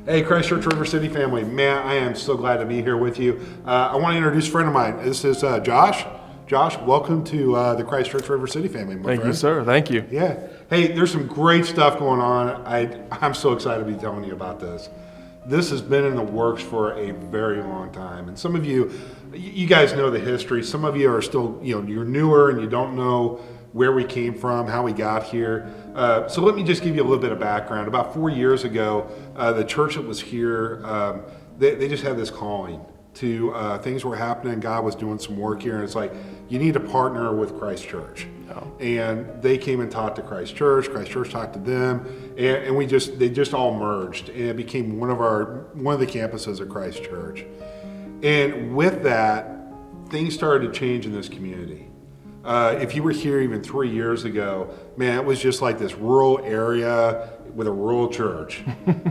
Hey, Christ Church River City family. Man, I am so glad to be here with you. I want to introduce a friend of mine. This is Josh. Josh, welcome to the Christ Church River City family, my friend. Thank you, sir. Thank you. Yeah. Hey, there's some great stuff going on. I'm so excited to be telling you about this. This has been in the works for a very long time. And some of you guys know the history. Some of you are still, you're newer and you don't know where we came from, how we got here. So let me just give you a little bit of background. About 4 years ago, the church that was here, they just had this calling to things were happening. God was doing some work here, and it's like, you need to partner with Christ Church. Oh. And they came and talked to Christ Church talked to them, and they just all merged, and it became one of the campuses of Christ Church. And with that, things started to change in this community. If you were here even 3 years ago, man, it was just like this rural area with a rural church.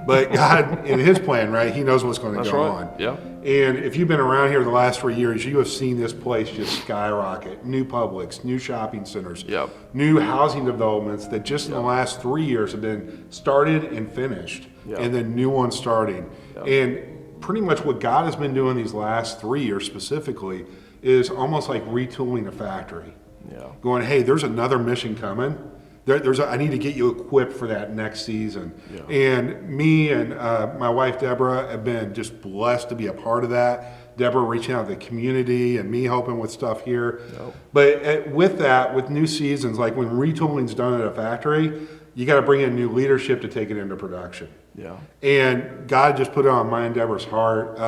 But God, in His plan, right, He knows what's going to go on. Yeah. And if you've been around here the last 3 years, you have seen this place just skyrocket. New Publix, new shopping centers, new housing developments that just in the last 3 years have been started and finished, and then new ones starting. And pretty much what God has been doing these last 3 years specifically is almost like retooling a factory. Going, hey, there's another mission coming. I need to get you equipped for that next season. And me and my wife Deborah have been just blessed to be a part of that. Deborah reaching out to the community and me helping with stuff here. But with that, with new seasons, like when retooling's done at a factory, you got to bring in new leadership to take it into production. And God just put it on my and Deborah's heart.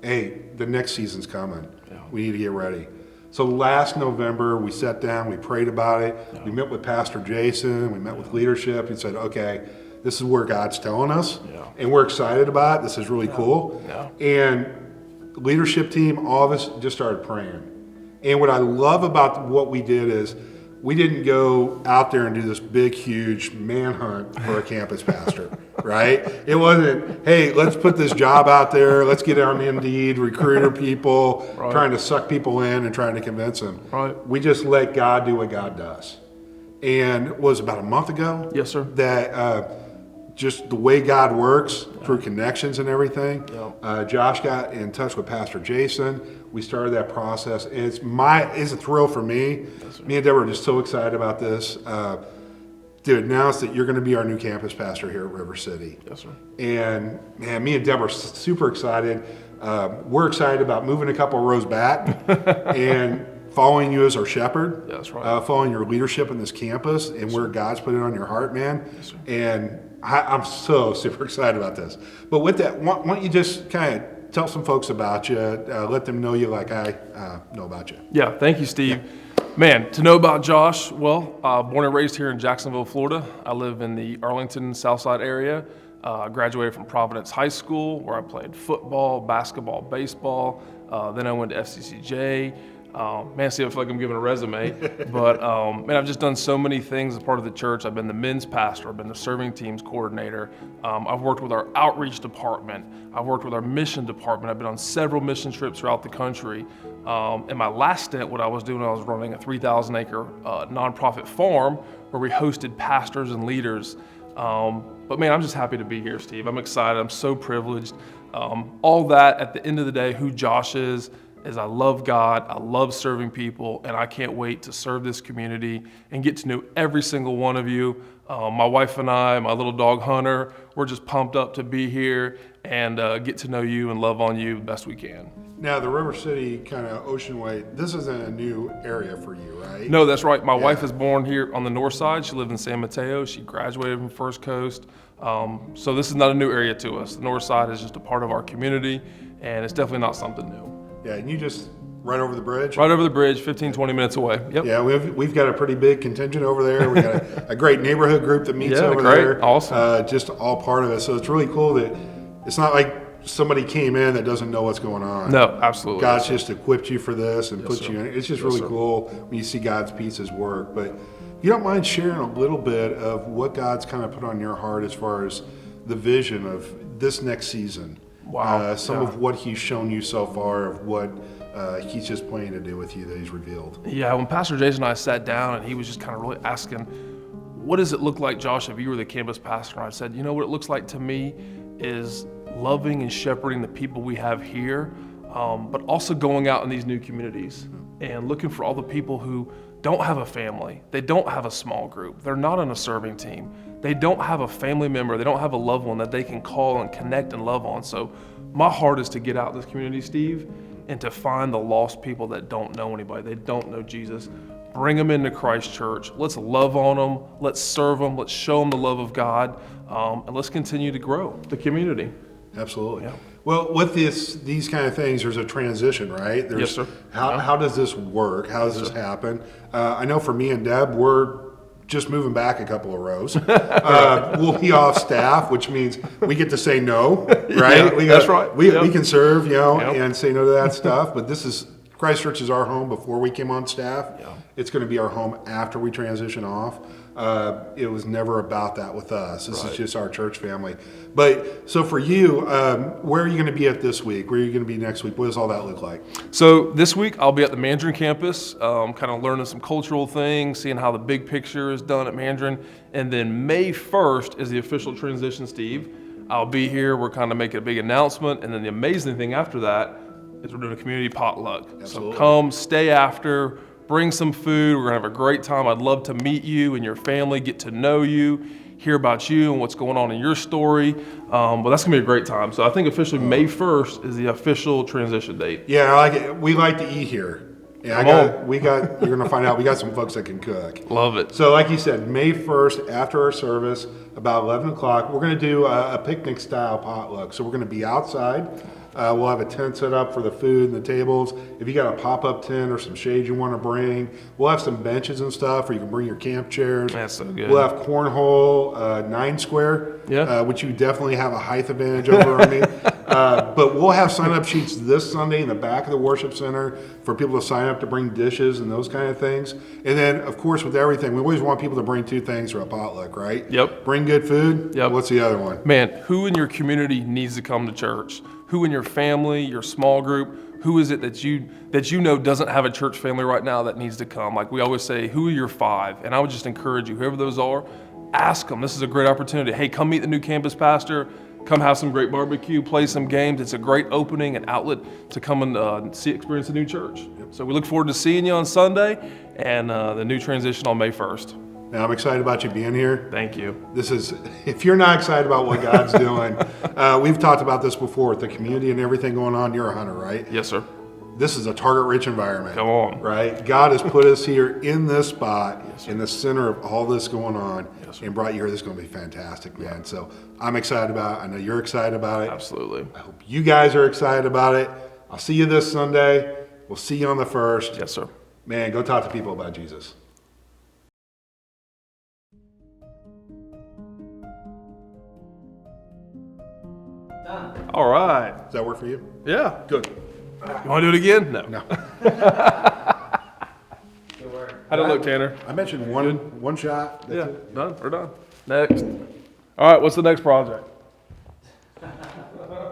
Hey, the next season's coming. We need to get ready. So last November, we sat down, we prayed about it. We met with Pastor Jason, we met with leadership, and said, okay, this is where God's telling us, and we're excited about it. This is really cool. And leadership team, all of us just started praying. And what I love about what we did is we didn't go out there and do this big, huge manhunt for a campus pastor, right? It wasn't, hey, let's put this job out there. Let's get on Indeed, recruiter people, trying to suck people in and trying to convince them. We just let God do what God does. And it was about a month ago. Yes, sir. That just the way God works through connections and everything. Josh got in touch with Pastor Jason. We started that process, and it's a thrill for me. Me and Deborah are just so excited about this. To announce that you're going to be our new campus pastor here at River City. Yes, sir. And man, me and Deborah are super excited. We're excited about moving a couple of rows back and following you as our shepherd. That's right. Following your leadership in this campus and where God's put it on your heart, man. Yes, sir. And I'm so super excited about this. But with that, why don't you just kind of tell some folks about you, let them know you like I know about you. Yeah, thank you, Steve. Man, to know about Josh, well, born and raised here in Jacksonville, Florida. I live in the Arlington, Southside area. I graduated from Providence High School, where I played football, basketball, baseball. Then I went to FCCJ. Man, see, I feel like I'm giving a resume. But, man, I've just done so many things as part of the church. I've been the men's pastor. I've been the serving teams coordinator. I've worked with our outreach department. I've worked with our mission department. I've been on several mission trips throughout the country. In my last stint, what I was doing, I was running a 3,000-acre nonprofit farm where we hosted pastors and leaders. But, man, I'm just happy to be here, Steve. I'm excited. I'm so privileged. All that, at the end of the day, who Josh is I love God, I love serving people, and I can't wait to serve this community and get to know every single one of you. My wife and I, my little dog Hunter, we're just pumped up to be here and get to know you and love on you the best we can. Now, the River City kind of Ocean Way, this isn't a new area for you, right? No, that's right. My wife is born here on the north side. She lived in San Mateo. She graduated from First Coast. So this is not a new area to us. The north side is just a part of our community, and it's definitely not something new. Yeah, and you just right over the bridge? Right over the bridge, 15, 20 minutes away. Yep. Yeah, we've got a pretty big contingent over there. We got a great neighborhood group that meets over there. Awesome. Just all part of it. So it's really cool that it's not like somebody came in that doesn't know what's going on. No, absolutely. God's just equipped you for this and put you in it. It's just really cool when you see God's pieces work. But if you don't mind sharing a little bit of what God's kind of put on your heart as far as the vision of this next season. Wow. Some of what He's shown you so far, of what He's just planning to do with you that He's revealed. Yeah, when Pastor Jason and I sat down and he was just kind of really asking, what does it look like, Josh, if you were the campus pastor? And I said, you know what it looks like to me is loving and shepherding the people we have here, but also going out in these new communities and looking for all the people who don't have a family. They don't have a small group. They're not on a serving team. They don't have a family member. They don't have a loved one that they can call and connect and love on. So my heart is to get out in this community, Steve, and to find the lost people that don't know anybody. They don't know Jesus. Bring them into Christ Church. Let's love on them. Let's serve them. Let's show them the love of God. And let's continue to grow the community. Absolutely. Yeah. Well, with these kind of things, there's a transition, right? Yes, sir. How does this work? How does this happen? I know for me and Deb, we're just moving back a couple of rows. We'll be off staff, which means we get to say no, right? Yeah, that's right. We Yep. can serve, Yep. and say no to that stuff. But Christ Church is our home before we came on staff. Yeah. It's going to be our home after we transition off. It was never about that with us. This is just our church family. But so for you, where are you going to be at this week? Where are you going to be next week? What does all that look like? So this week I'll be at the Mandarin campus, kind of learning some cultural things, seeing how the big picture is done at Mandarin. And then May 1st is the official transition, Steve. I'll be here. We're kind of making a big announcement. And then the amazing thing after that is we're doing a community potluck. Absolutely. So come, stay after, bring some food. We're going to have a great time. I'd love to meet you and your family, get to know you, hear about you and what's going on in your story. But that's going to be a great time. So I think officially May 1st is the official transition date. Yeah, I like it. We like to eat here. Yeah, you're going to find out we got some folks that can cook. Love it. So like you said, May 1st, after our service, about 11 o'clock, we're going to do a picnic style potluck. So we're going to be outside. We'll have a tent set up for the food and the tables. If you got a pop-up tent or some shade you want to bring, we'll have some benches and stuff where you can bring your camp chairs. That's so good. We'll have cornhole, 9 square, Yeah. which you definitely have a height advantage over on me. But we'll have sign-up sheets this Sunday in the back of the worship center for people to sign up to bring dishes and those kind of things. And then, of course, with everything, we always want people to bring 2 things for a potluck, right? Yep. Bring good food. Yep. What's the other one? Man, who in your community needs to come to church? Who in your family, your small group, who is it that you know doesn't have a church family right now that needs to come? Like we always say, who are your 5? And I would just encourage you, whoever those are, ask them. This is a great opportunity. Hey, come meet the new campus pastor. Come have some great barbecue, play some games. It's a great opening and outlet to come and experience a new church. Yep. So we look forward to seeing you on Sunday and the new transition on May 1st. Now, I'm excited about you being here. Thank you. If you're not excited about what God's doing, we've talked about this before with the community and everything going on. You're a hunter, right? Yes, sir. This is a target-rich environment. Come on. Right? God has put us here in this spot, in the center of all this going on, and brought you here. This is going to be fantastic, man. So I'm excited about it. I know you're excited about it. Absolutely. I hope you guys are excited about it. I'll see you this Sunday. We'll see you on the 1st. Yes, sir. Man, go talk to people about Jesus. All right. Does that work for you? Yeah. Good. You want to do it again? No. No. How'd it look, Tanner? I mentioned one shot. That's it. Done. We're done. Next. All right. What's the next project?